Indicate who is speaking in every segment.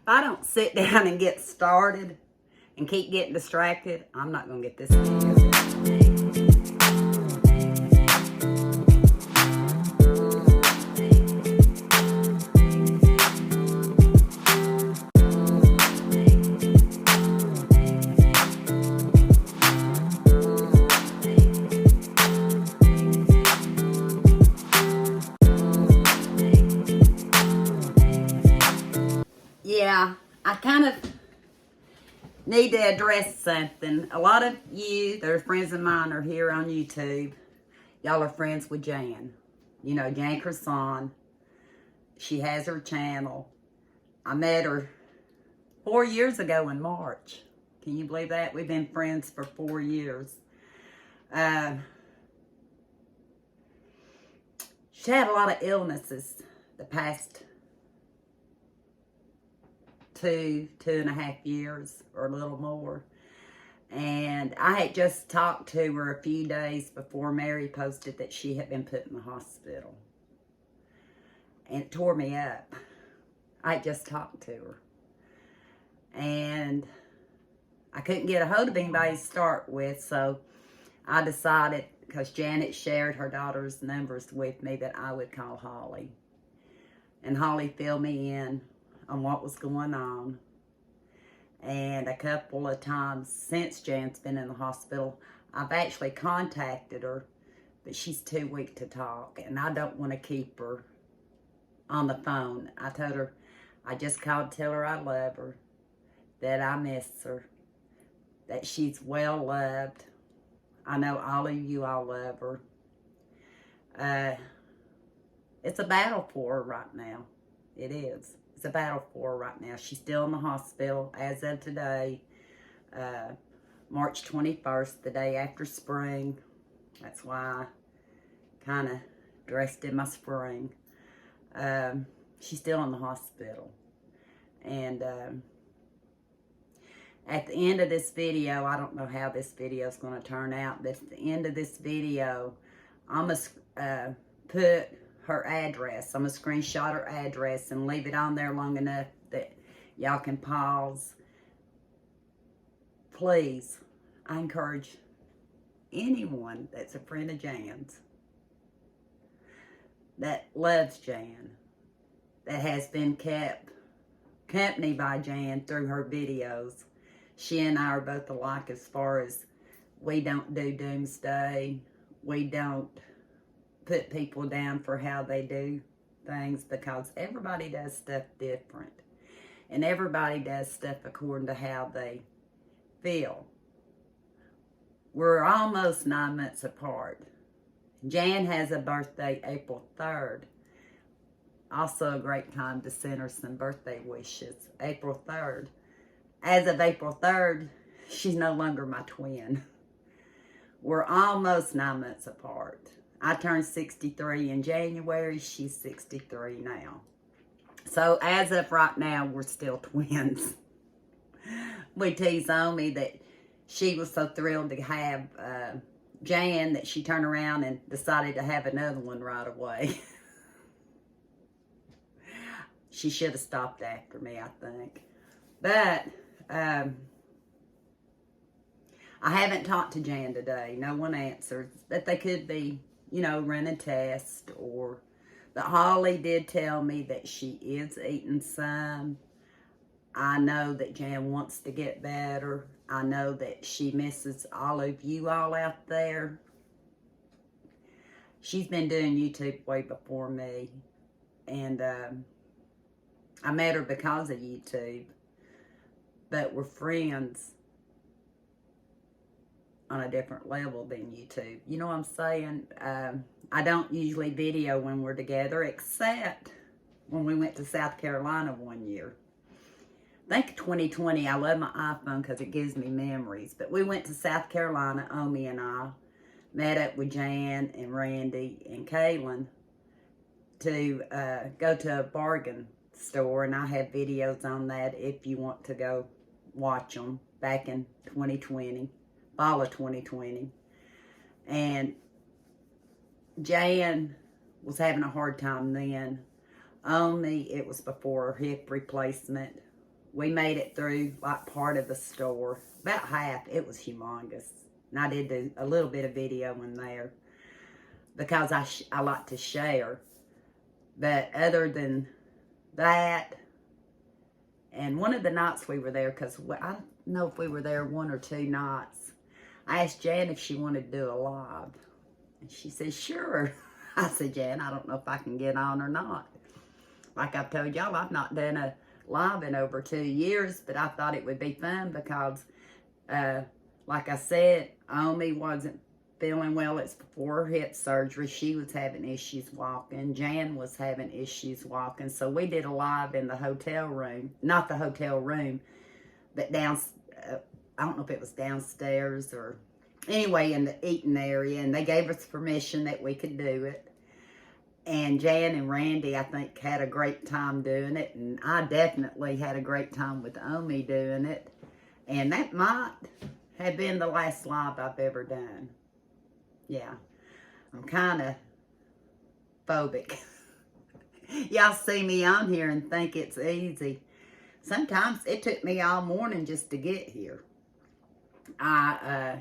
Speaker 1: I don't sit down and get started and keep getting distracted, I'm not going to get this video. Yeah, I kind of need to address something. A lot of you that are friends of mine are here on YouTube. Y'all are friends with Jan. You know, Jan Creson. She has her channel. I met her 4 years ago in March. Can you believe that? We've been friends for 4 years. She had a lot of illnesses the past 2.5 years or a little more. And I had just talked to her a few days before Mary posted that she had been put in the hospital. And it tore me up. I had just talked to her. And I couldn't get a hold of anybody to start with, so I decided, because Janet shared her daughter's numbers with me, that I would call Holly. And Holly filled me in on what was going on. And a couple of times since Jan's been in the hospital, I've actually contacted her, but she's too weak to talk, and I don't want to keep her on the phone. I told her I just called to tell her I love her, that I miss her, that she's well loved. I know all of you all love her. It's a battle for her right now. It is. It's a battle for her right now. She's still in the hospital as of today, March 21st, the day after spring. That's why I kind of dressed in my spring. She's still in the hospital. And at the end of this video, I don't know how this video is going to turn out, but at the end of this video, I'm going to put her address. I'm going to screenshot her address and leave it on there long enough that y'all can pause. Please, I encourage anyone that's a friend of Jan's, that loves Jan, that has been kept company by Jan through her videos. She and I are both alike as far as we don't do doomsday. We don't put people down for how they do things, because everybody does stuff different. And everybody does stuff according to how they feel. We're almost 9 months apart. Jan has a birthday April 3rd. Also a great time to send her some birthday wishes. April 3rd. As of April 3rd, she's no longer my twin. We're almost 9 months apart. I turned 63 in January. She's 63 now. So as of right now, we're still twins. We tease on me that she was so thrilled to have Jan that she turned around and decided to have another one right away. She should have stopped after me, I think. But I haven't talked to Jan today. No one answered. That they could be, you know, running tests, or... But Holly did tell me that she is eating some. I know that Jan wants to get better. I know that she misses all of you all out there. She's been doing YouTube way before me. And I met her because of YouTube. But we're friends on a different level than YouTube. You know what I'm saying? I don't usually video when we're together, except when we went to South Carolina one year. I think 2020, I love my iPhone because it gives me memories. But we went to South Carolina, Omi and I, met up with Jan and Randy and Kaylin to go to a bargain store. And I have videos on that if you want to go watch them, back in 2020, fall of 2020. And Jan was having a hard time then. Only it was before her hip replacement. we made it through like part of the store. About half. It was humongous. And I did do a little bit of video in there because I like to share. But other than that, and one of the nights we were there, because I don't know if we were there 1 or 2 nights, I asked Jan if she wanted to do a live. And she said, sure. I said, Jan, I don't know if I can get on or not. Like I've told y'all, I've not done a live in over 2 years, but I thought it would be fun because, like I said, Omi wasn't feeling well. It's before her hip surgery. She was having issues walking. Jan was having issues walking. So we did a live in the hotel room. Not the hotel room, but down, I don't know if it was downstairs or anyway in the eating area. And they gave us permission that we could do it. And Jan and Randy, I think, had a great time doing it. And I definitely had a great time with Omi doing it. And that might have been the last live I've ever done. Yeah. I'm kind of phobic. Y'all see me on here and think it's easy. Sometimes it took me all morning just to get here. I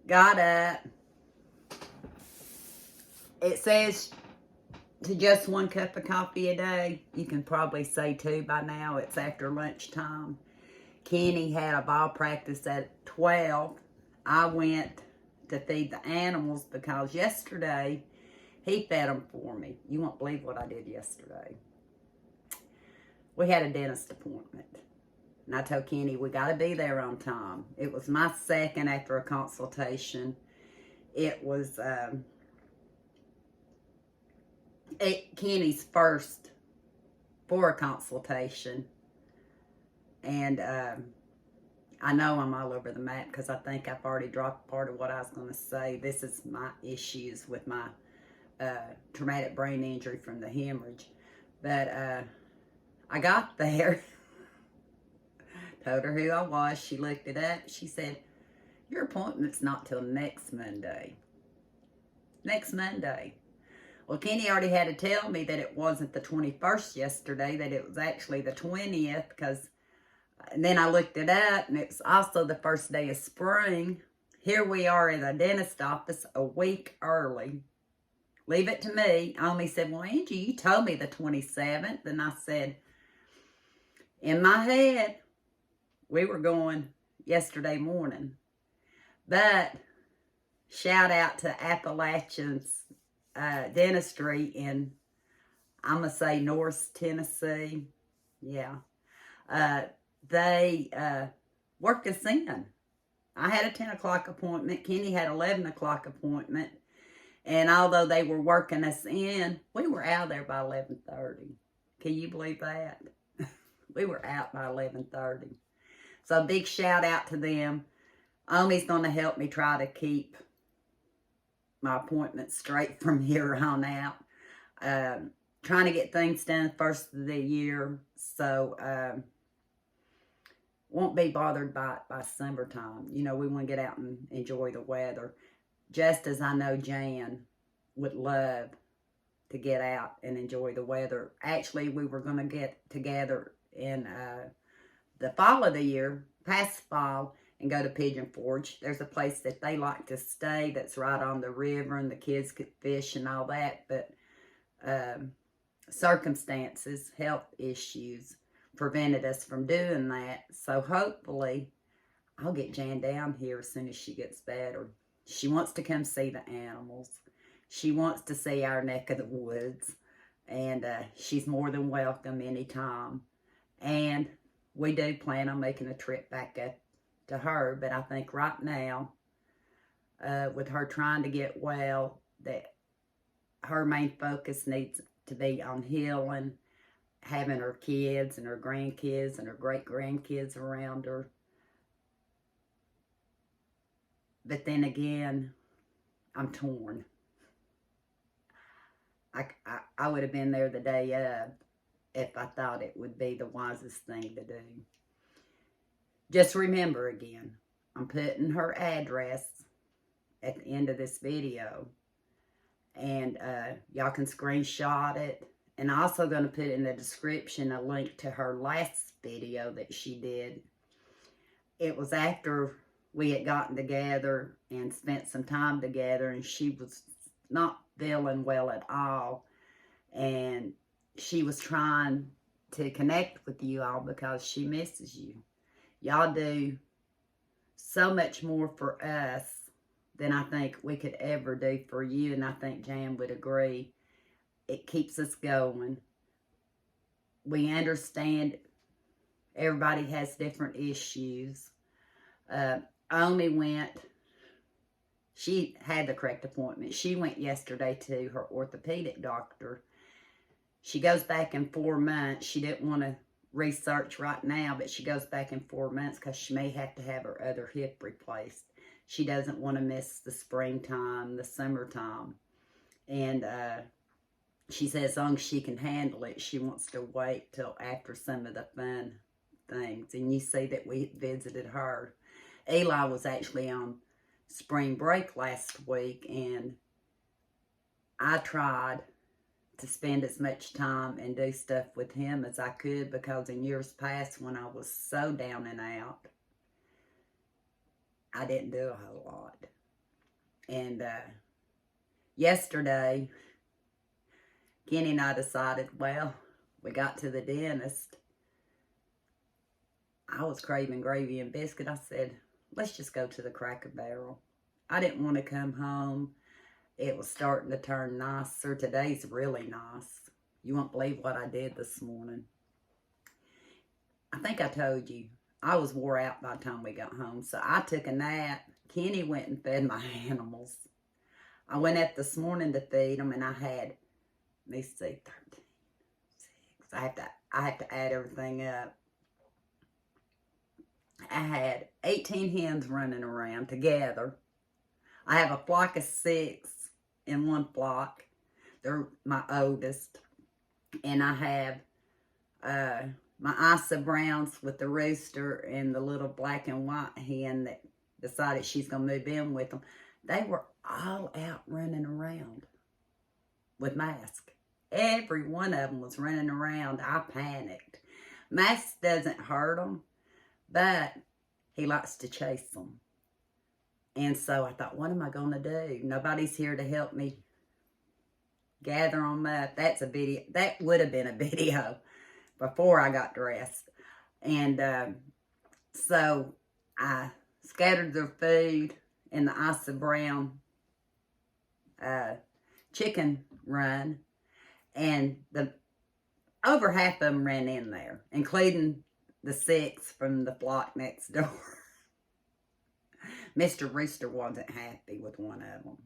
Speaker 1: got up. It says to just 1 cup of coffee a day. You can probably say 2 by now. It's after lunchtime. Kenny had a ball practice at 12. I went to feed the animals because yesterday he fed them for me. You won't believe what I did yesterday. We had a dentist appointment. And I told Kenny we got to be there on time. It was my second after a consultation. It was Kenny's first for a consultation. And I know I'm all over the map because I think I've already dropped part of what I was going to say. This is my issues with my traumatic brain injury from the hemorrhage. But I got there, told her who I was. She looked it up. She said, your appointment's not till next Monday. Next Monday. Well, Kenny already had to tell me that it wasn't the 21st yesterday, that it was actually the 20th, because and then I looked it up, and it's also the first day of spring. Here we are in the dentist office a week early. Leave it to me. Omi said, well, Angie, you told me the 27th. And I said, in my head, we were going yesterday morning. But shout out to Appalachian's Dentistry in, I'm going to say North Tennessee. Yeah. They worked us in. I had a 10 o'clock appointment. Kenny had 11 o'clock appointment. And although they were working us in, we were out there by 11:30. Can you believe that? We were out by 11:30. So a big shout out to them. Omi's going to help me try to keep my appointments straight from here on out. Trying to get things done first of the year. So won't be bothered by summertime. You know, we want to get out and enjoy the weather. Just as I know Jan would love to get out and enjoy the weather. Actually, we were going to get together in the fall of the year, past fall, and go to Pigeon Forge. There's a place that they like to stay that's right on the river, and the kids could fish and all that. But circumstances, health issues, prevented us from doing that. So hopefully I'll get Jan down here as soon as she gets better. She wants to come see the animals. She wants to see our neck of the woods. And she's more than welcome anytime. And we do plan on making a trip back up to her. But I think right now, with her trying to get well, that her main focus needs to be on healing, having her kids and her grandkids and her great-grandkids around her. But then again, I'm torn. I would have been there the day of if I thought it would be the wisest thing to do. Just remember again, I'm putting her address at the end of this video. And y'all can screenshot it And I'm also going to put in the description a link to her last video that she did. It was after we had gotten together and spent some time together, and she was not feeling well at all. And she was trying to connect with you all because she misses you. Y'all do so much more for us than I think we could ever do for you, and I think Jan would agree. It keeps us going. We understand everybody has different issues. Only went, she had the correct appointment. She went yesterday to her orthopedic doctor. She goes back in 4 months. She didn't want to research right now, but she goes back in 4 months because she may have to have her other hip replaced. She doesn't want to miss the springtime, the summertime. And she says as long as she can handle it, she wants to wait till after some of the fun things. And you see that we visited her. Eli was actually on spring break last week, and I tried to spend as much time and do stuff with him as I could, because in years past when I was so down and out, I didn't do a whole lot. And yesterday, Kenny and I decided, well, we got to the dentist. I was craving gravy and biscuit. I said, let's just go to the Cracker Barrel. I didn't want to come home. It was starting to turn nicer. Today's really nice. You won't believe what I did this morning. I think I told you, I was wore out by the time we got home. So I took a nap. Kenny went and fed my animals. I went up this morning to feed them, and I had, let me see, 13, 6. I have to add everything up. I had 18 hens running around together. I have a flock of 6 in one flock. They're my oldest. And I have my Isa Browns with the rooster and the little black and white hen that decided she's going to move in with them. They were all out running around with masks. Every one of them was running around. I panicked. Mask doesn't hurt them, but he likes to chase them. And so I thought, what am I going to do? Nobody's here to help me gather them up. That's a video. That would have been a video before I got dressed. And so I scattered their food in the Isa Brown chicken run. And over half of them ran in there, including the 6 from the flock next door. Mr. Rooster wasn't happy with one of them.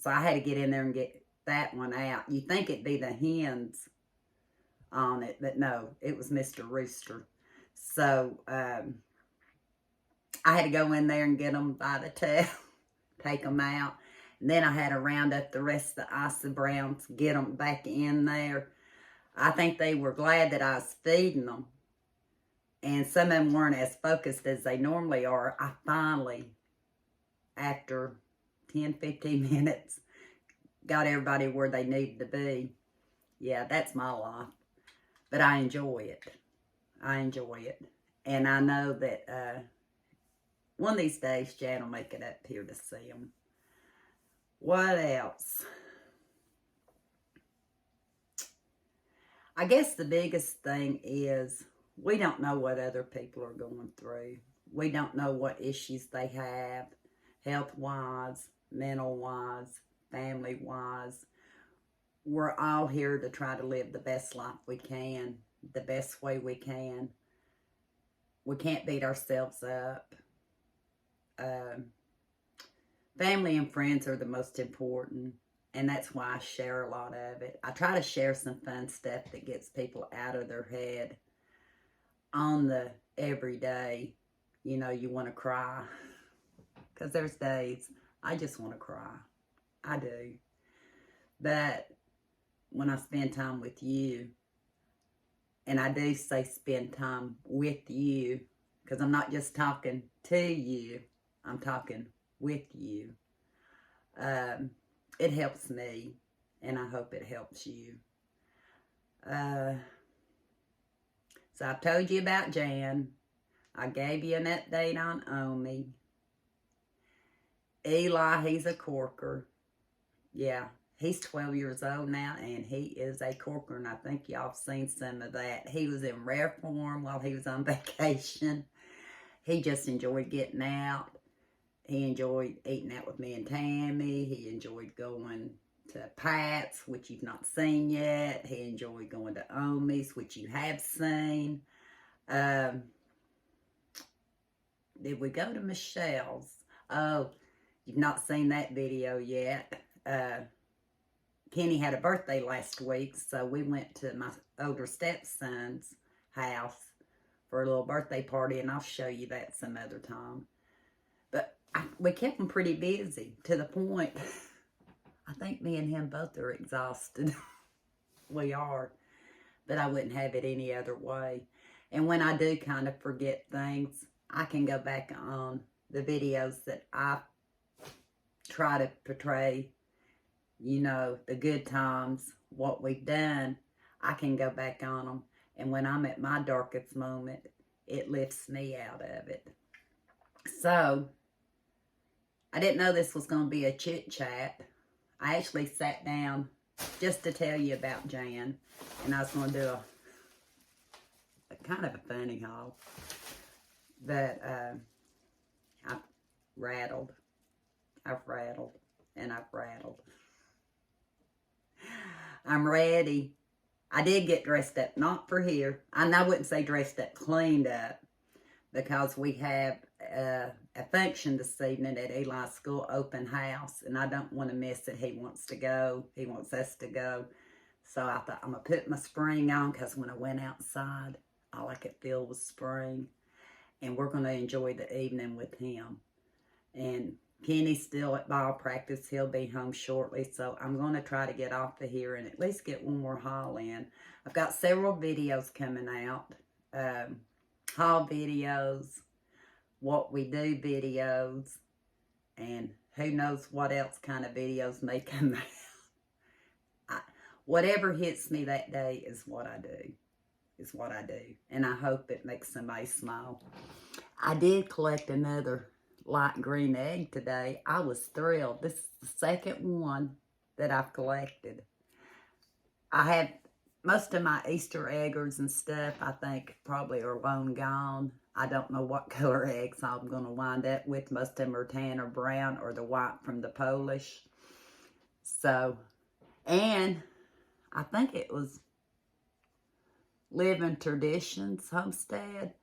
Speaker 1: So I had to get in there and get that one out. You think it'd be the hens on it, but no, it was Mr. Rooster. So I had to go in there and get them by the tail, take them out. And then I had to round up the rest of the Isa Browns, get them back in there. I think they were glad that I was feeding them. And some of them weren't as focused as they normally are. I finally, after 10, 15 minutes, got everybody where they needed to be. Yeah, that's my life. But I enjoy it. I enjoy it. And I know that one of these days, Jan will make it up here to see them. What else? I guess the biggest thing is we don't know what other people are going through. We don't know what issues they have, health-wise, mental-wise, family-wise. We're all here to try to live the best life we can, the best way we can. We can't beat ourselves up. Family and friends are the most important, and that's why I share a lot of it. I try to share some fun stuff that gets people out of their head on the everyday. You know, you want to cry, because there's days I just want to cry. I do. But when I spend time with you, and I do say spend time with you, because I'm not just talking to you, I'm talking with you. It helps me, and I hope it helps you. So I told you about Jan. I gave you an update on Omi. Eli, he's a corker. Yeah, he's 12 years old now, and he is a corker, and I think y'all have seen some of that. He was in rare form while he was on vacation. He just enjoyed getting out. He enjoyed eating out with me and Tammy. He enjoyed going to Pat's, which you've not seen yet. He enjoyed going to Omi's, which you have seen. Did we go to Michelle's? Oh, you've not seen that video yet. Kenny had a birthday last week, so we went to my older stepson's house for a little birthday party, and I'll show you that some other time. But we kept him pretty busy to the point, I think me and him both are exhausted. We are. But I wouldn't have it any other way. And when I do kind of forget things, I can go back on the videos that I try to portray, you know, the good times, what we've done. I can go back on them. And when I'm at my darkest moment, it lifts me out of it. So, I didn't know this was going to be a chit-chat. I actually sat down just to tell you about Jan. And I was going to do a kind of a funny haul. But I've rattled. And I've rattled. I'm ready. I did get dressed up, not for here. And I wouldn't say dressed up, cleaned up. Because we have a function this evening at Eli's school, open house. And I don't want to miss it. He wants to go. He wants us to go. So I thought, I'm going to put my spring on. Because when I went outside, all I could feel was spring. And we're going to enjoy the evening with him. And Kenny's still at ball practice. He'll be home shortly. So I'm going to try to get off of here and at least get one more haul in. I've got several videos coming out. Haul videos, what we do videos, and who knows what else kind of videos may come out. Whatever hits me that day is what I do. And I hope it makes somebody smile. I did collect another light green egg today. I was thrilled. This is the second one that I've collected. I had most of my Easter eggers and stuff, I think, probably are long gone. I don't know what color eggs I'm going to wind up with. Most of them are tan or brown or the white from the Polish. So, and I think it was Living Traditions Homestead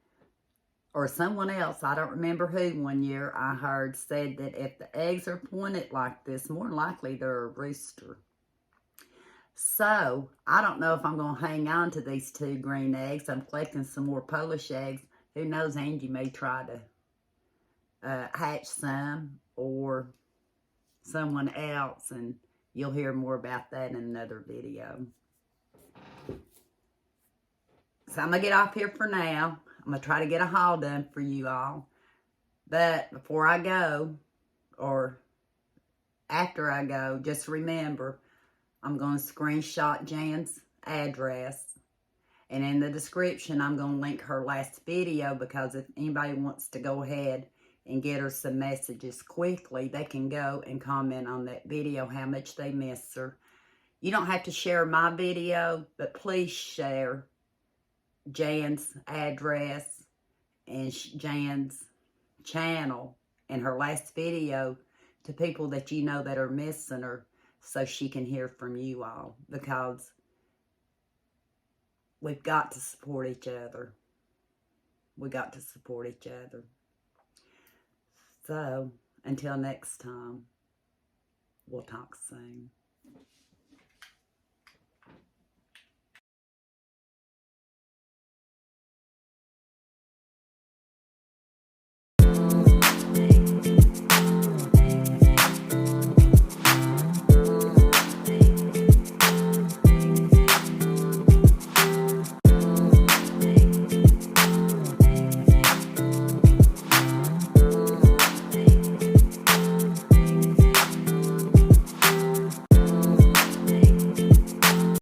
Speaker 1: or someone else, I don't remember who, one year I heard said that if the eggs are pointed like this, more than likely they're a rooster. So, I don't know if I'm going to hang on to these two green eggs. I'm collecting some more Polish eggs. Who knows, Angie may try to hatch some or someone else, and you'll hear more about that in another video. So, I'm going to get off here for now. I'm going to try to get a haul done for you all. But before I go, or after I go, just remember, I'm going to screenshot Jan's address. And in the description, I'm going to link her last video, because if anybody wants to go ahead and get her some messages quickly, they can go and comment on that video how much they miss her. You don't have to share my video, but please share Jan's address and Jan's channel and her last video to people that you know that are missing her, so she can hear from you all, because we've got to support each other. We got to support each other. So, until next time, we'll talk soon.